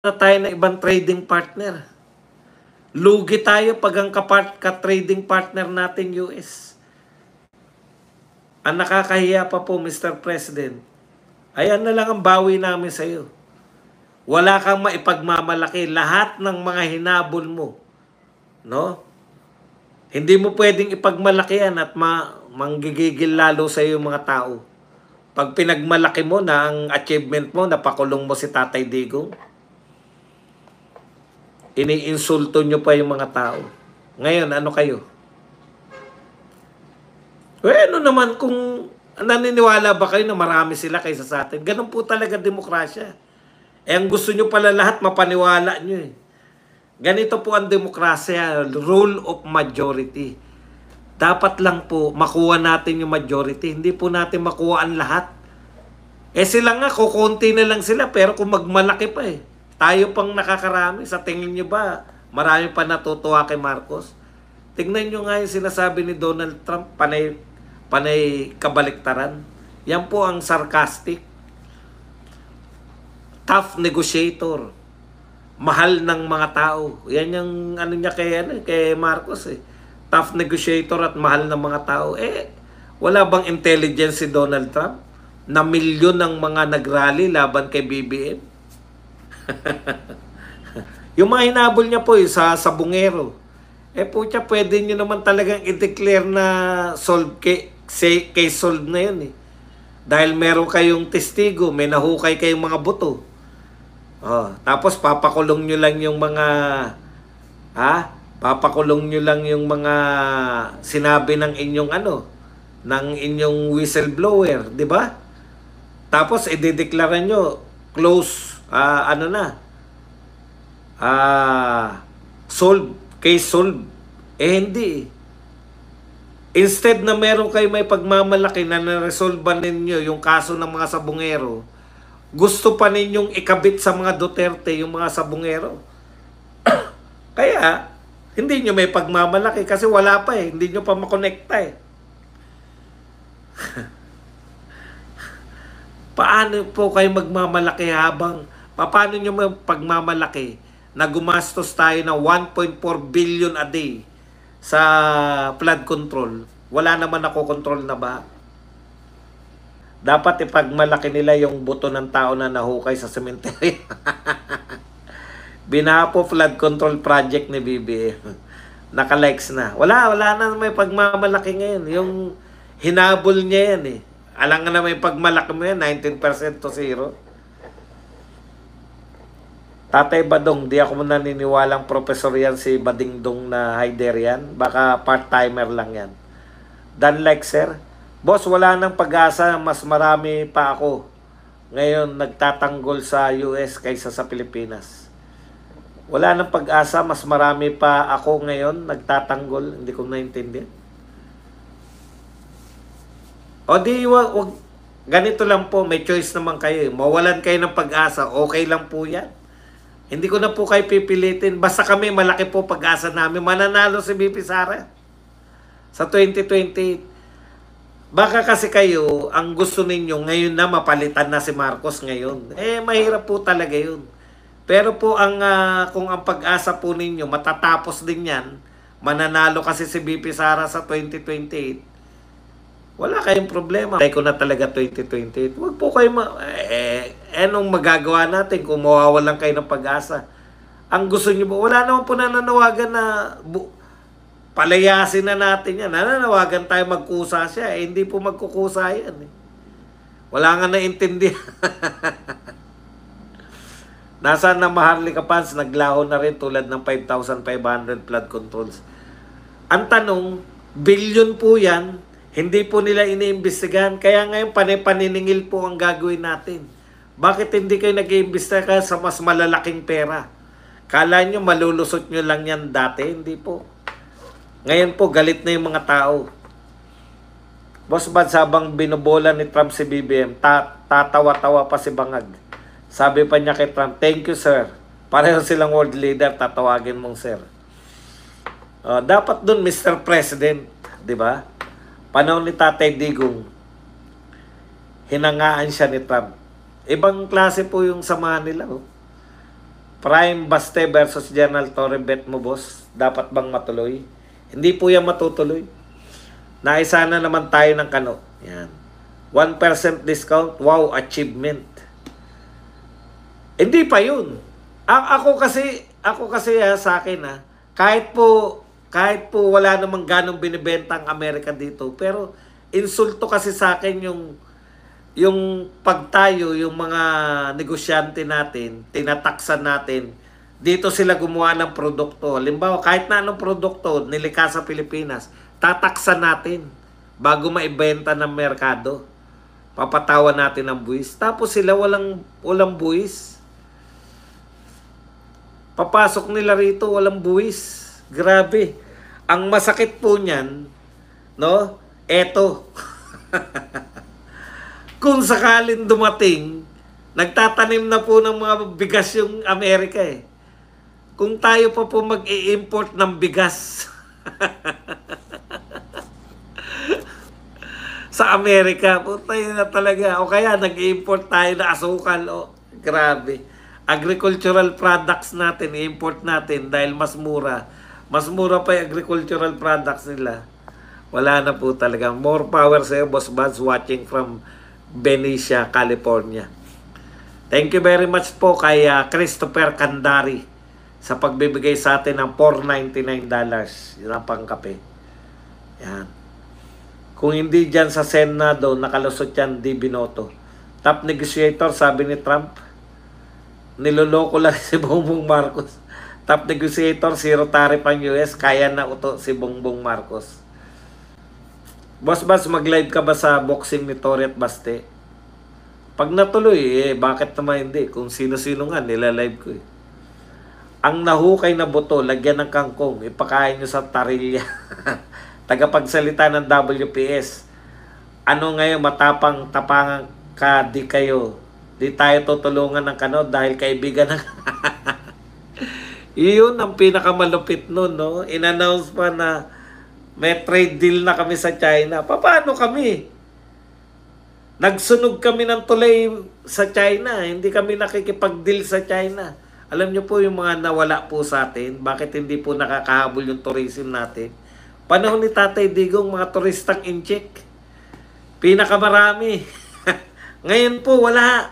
na tayo ng ibang trading partner. Lugi tayo pag ang ka-trading partner natin US. Ang nakakahiya pa po, Mr. President, ayan na lang ang bawi namin sa iyo. Wala kang maipagmamalaki. Lahat ng mga hinabol mo, no? Hindi mo pwedeng ipagmalaki yan at manggigigil lalo sa iyo mga tao. Pag pinagmalaki mo na ang achievement mo, napakulong mo si Tatay Digong, iniinsulto nyo pa yung mga tao. Ngayon, ano kayo? Ano naman kung naniniwala ba kayo na marami sila kaysa sa atin? Ganun po talaga demokrasya. Ang gusto nyo pala lahat, mapaniwala nyo eh. Ganito po ang demokrasya, rule of majority. Dapat lang po makuha natin yung majority. Hindi po natin makuha ang lahat. Sila nga, kukunti na lang sila, pero kung magmalaki pa eh. Tayo pang nakakarami. Sa tingin nyo ba, marami pa natutuwa kay Marcos? Tingnan nyo nga yung sinasabi ni Donald Trump, panay kabaliktaran. Yan po ang sarcastic. Tough negotiator. Mahal ng mga tao. Yan yung ano niya kay Marcos eh. Tough negotiator at mahal ng mga tao. Wala bang intelligence si Donald Trump? Na milyon ng mga nagrally laban kay BBM? Yung mga hinabol niya po sa sabungero. Pucha, pwede nyo naman talagang i-declare na case solved na yun eh. Dahil meron kayong testigo, may nahukay kayong mga buto. Tapos papakulong nyo lang yung mga papakulong nyo lang yung mga sinabi ng inyong ng inyong whistleblower, di ba? Tapos idedeklara nyo close solve, case solve. Hindi. Instead na meron kayo may pagmamalaki na na-resolve ninyo yung kaso ng mga sabungero, gusto pa ninyong ikabit sa mga Duterte yung mga sabungero. Kaya, hindi nyo may pagmamalaki kasi wala pa eh. Hindi nyo pa makonekta eh. Paano po kayo magmamalaki paano nyo may pagmamalaki na gumastos tayo ng 1.4 billion a day sa flood control? Wala naman ako control na ba? Dapat ipagmalaki nila yung buto ng tao na nahukay sa cemetery. Binapo flood control project ni BBM. Naka-likes na. Wala na may pagmamalaki ngayon. Yung hinabol niya yan eh. Alam nga na may pagmalaki mo yan, 19% to 0. Tatay Badong, di ako naniniwalang professor yan si Badingdong na Haiderian. Baka part-timer lang yan. Dan like sir, boss, wala nang pag-asa, mas marami pa ako ngayon nagtatanggol sa US kaysa sa Pilipinas. Wala nang pag-asa, mas marami pa ako ngayon nagtatanggol. Hindi ko naintindihan. O di, wag, ganito lang po, may choice naman kayo. Mawalan kayo ng pag-asa, okay lang po yan. Hindi ko na po kayo pipilitin. Basta kami, malaki po pag-asa namin. Mananalo si BP Sara sa 2028. Baka kasi kayo, ang gusto ninyo ngayon na mapalitan na si Marcos ngayon. Mahirap po talaga yun. Pero po, kung ang pag-asa po ninyo, matatapos din yan, mananalo kasi si BP Sara sa 2028, wala kayong problema. Tayo ko na talaga 2028. Huwag po kayo anong magagawa natin kung mawawalan kayo ng pag-asa? Ang gusto nyo po, wala naman po nananawagan na palayasin na natin yan. Nananawagan tayo magkusa siya. Hindi po magkukusa yan. Wala nga naintindihan. Nasaan na Maharlika Fans? Naglaho na rin tulad ng 5,500 flood controls. Ang tanong, billion po yan. Hindi po nila iniimbestigahan. Kaya ngayon paniningil po ang gagawin natin. Bakit hindi kayo nag-iimbestiga sa mas malalaking pera? Kala nyo malulusot nyo lang yan dati? Hindi po. Ngayon po, galit na yung mga tao. Boss Bads, habang binobola ni Trump si BBM, tatawa-tawa pa si Bangag. Sabi pa niya kay Trump, thank you sir. Pareho silang world leader, tatawagin mong sir. Dapat dun Mr. President, di ba? Panahon ni Tatay Digong, hinangaan siya ni Trump. Ibang klase po yung samahan nila. Prime Baste versus General Torre, bet mo boss, dapat bang matuloy? Hindi po yan matutuloy. Naisa na naman tayo ng kano. Yan. 1% discount, wow, achievement. Hindi pa yun. Ako kasi sa akin kahit po wala namang ganong binibenta ang Amerika dito, pero insulto kasi sa akin yung pagtayo, yung mga negosyante natin, tinataksan natin, dito sila gumawa ng produkto. Halimbawa, kahit na anong produkto nilikha sa Pilipinas, tataksan natin bago maibenta ng merkado. Papatawan natin ng buwis. Tapos sila walang buwis. Papasok nila rito, walang buwis. Grabe. Ang masakit po niyan, no? Eto. Kung sakalin dumating, nagtatanim na po ng mga bigas yung Amerika eh. Kung tayo pa po mag-i-import ng bigas sa Amerika, puta yun na talaga. O kaya nag-i-import tayo na asukal. O, grabe. Agricultural products natin, i-import natin dahil mas mura. Mas mura pa yung agricultural products nila. Wala na po talaga. More power sa'yo, Boss Buds, watching from Benicia, California. Thank you very much po kay Christopher Candari sa pagbibigay sa atin ng $499. Yun ang pangkape. Yan. Kung hindi dyan sa Senado, nakalusot yan, di binoto. Top negotiator, sabi ni Trump, niloloko lang si Bongbong Marcos. Top negotiator, zero tariff ang US, kaya na uto si Bongbong Marcos. Boss Bas, mag-live ka ba sa boxing ni Torre at Baste? Pag natuloy, bakit naman hindi? Kung sino-sino nga, nila-live ko eh. Ang nahukay na buto, lagyan ng kangkong, ipakain nyo sa tarilya. Tagapagsalita ng WPS. Ano ngayon, matapang-tapangan ka, di kayo. Di tayo tutulungan ng kano dahil kaibigan ng... Iyon ang pinakamalupit nun, no? In-announce pa na may trade deal na kami sa China. Paano kami? Nagsunog kami ng tulay sa China. Hindi kami nakikipag-deal sa China. Alam nyo po yung mga nawala po sa atin. Bakit hindi po nakakahabol yung tourism natin? Panahon ni Tatay Digong, mga turistang in-check. Pinakamarami. Ngayon po, wala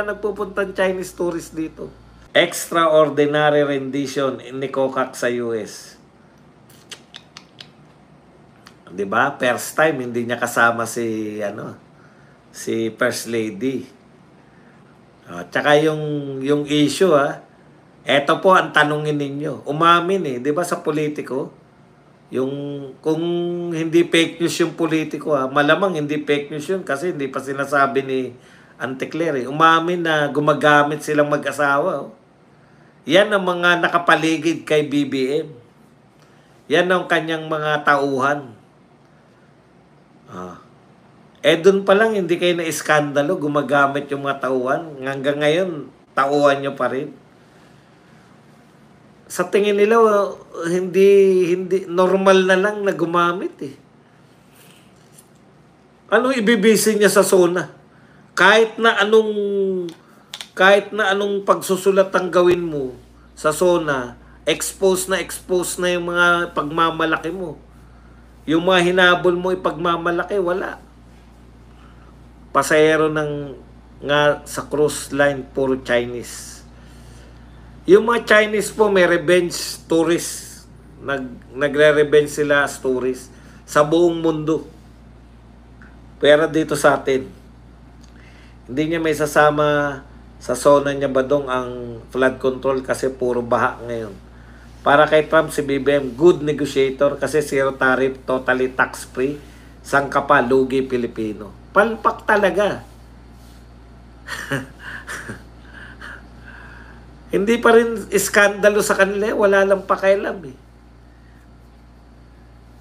nagpupuntang Chinese tourist dito. Extraordinary rendition ni Kokak sa US. Diba? First time, hindi niya kasama si First Lady. Tsaka yung issue, eto po ang tanungin ninyo. Umamin diba sa politiko? Kung hindi fake news yung politiko, malamang hindi fake news yun kasi hindi pa sinasabi ni Auntie Claire. Umamin na gumagamit silang mag-asawa. Yan ang mga nakapaligid kay BBM. Yan ang kanyang mga tauhan. Doon pa lang hindi kayo na iskandalo, gumagamit yung mga tauhan. Hanggang ngayon, tauhan nyo pa rin. Sa tingin nila, hindi normal na lang na gumamit Ano ibibisi niya sa SONA? Kahit na anong pagsusulat ang gawin mo sa SONA, expose na yung mga pagmamalaki mo. Yung mga hinabol mo ipagmamalaki, wala. Pasahero nga sa cruise line, puro Chinese. Yung mga Chinese po, may revenge tourists. Nagre-revenge sila as tourists sa buong mundo. Pero dito sa atin, hindi niya may sasama sa SONA niya badong ang flood control kasi puro baha ngayon. Para kay Trump, si BBM, good negotiator kasi zero tariff, totally tax-free, sangka pa, lugi Pilipino. Palpak talaga. Hindi pa rin iskandalo sa kanila, wala lang pakialam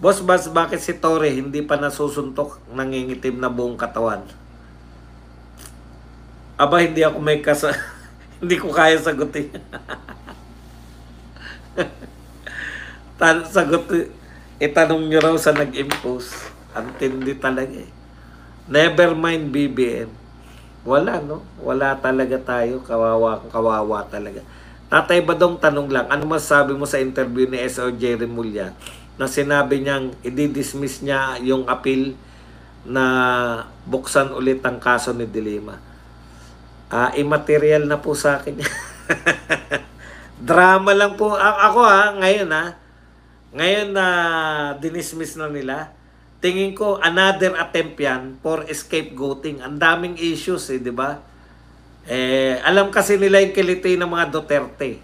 Boss Bas, bakit si Torre hindi pa nasusuntok, nangingitim na buong katawan? Aba, hindi ako may hindi ko kaya sagutin. Itanong nyo raw sa nag-impose. Ang tindi talaga Never mind BBM. Wala, no? Wala talaga tayo. Kawawa talaga. Tatay Badong, tanong lang, ano masasabi mo sa interview ni S.O. Jerry Mulya na sinabi niyang i-dismiss niya yung appeal na buksan ulit ang kaso ni De Lima? Immaterial na po sa akin. Drama lang po. Ako ngayon na dinismiss na nila, tingin ko another attempt yan for scapegoating. Ang daming issues di ba? Alam kasi nila yung kiliti ng mga Duterte.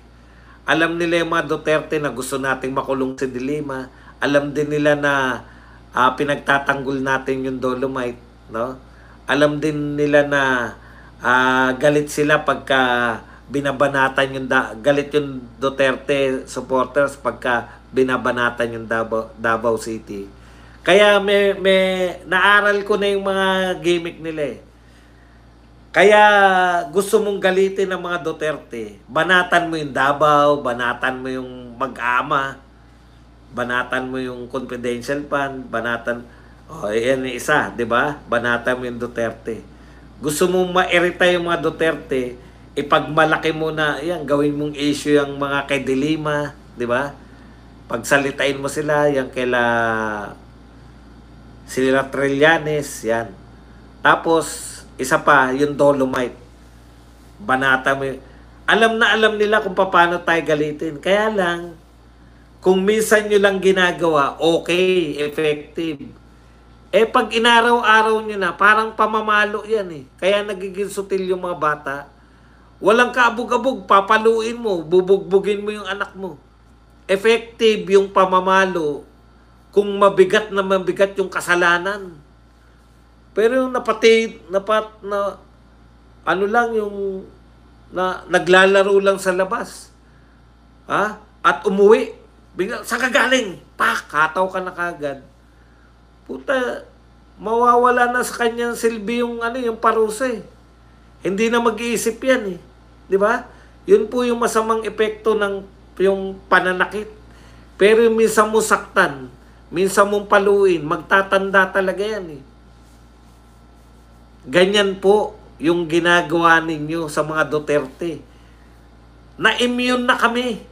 Alam nila yung mga Duterte na gusto nating makulong si De Lima. Alam din nila na pinagtatanggol natin yung Dolomite, no? Alam din nila na galit sila pagka binabanatan yung galit yung Duterte supporters pagka binabanatan yung Davao City. Kaya may naaral ko na yung mga gimmick nila Kaya gusto mong galitin ng mga Duterte. Banatan mo yung Davao, banatan mo yung mag-ama, banatan mo yung confidential fund, yan yung isa, 'di ba? Banatan mo yung Duterte. Gusto mong ma-irita yung mga Duterte, ipagmalaki mo na, yan, gawin mong issue yung mga kay De Lima, 'di ba? Pagsalitain mo sila, yung sila Trillanes, yan. Tapos isa pa, yung Dolomite. Banata mo alam na alam nila kung paano tayo galitin. Kaya lang, kung minsan nyo lang ginagawa, okay, effective. Pag inaraw-araw nyo na, parang pamamalo yan Kaya nagiging sutil yung mga bata. Walang kaabog-abog, papaluin mo, bubugbugin mo yung anak mo. Effective yung pamamalo kung mabigat na mabigat yung kasalanan. Pero yung naglalaro lang sa labas. At umuwi. Bigla, saan ka galing? Kataw ka na kagad. Puta, mawawala na sa kanyang silbi yung parusa Hindi na mag-iisip yan 'Di ba? Yun po yung masamang epekto ng yung pananakit. Pero yung minsan mo saktan, minsan mong paluin, magtatanda talaga yan Ganyan po yung ginagawa ninyo sa mga Duterte. Na-immune na kami.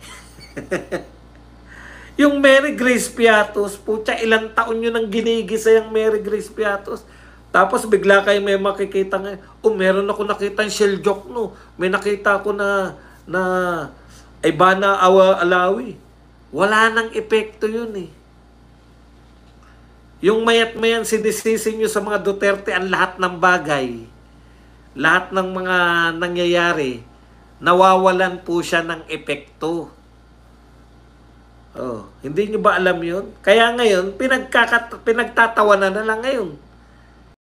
Yung Mary Grace Piatos, putya, ilang taon nyo nang ginigisa yung Mary Grace Piatos. Tapos bigla kayo may makikita meron ako nakita yung Shell Joke, no? May nakita ko na Ivana Alawi. Wala nang epekto yun Yung mayat-mayan sinisisi nyo sa mga Duterte ang lahat ng bagay, lahat ng mga nangyayari, nawawalan po siya ng epekto. Hindi nyo ba alam yun? Kaya ngayon, pinagtatawanan na lang ngayon.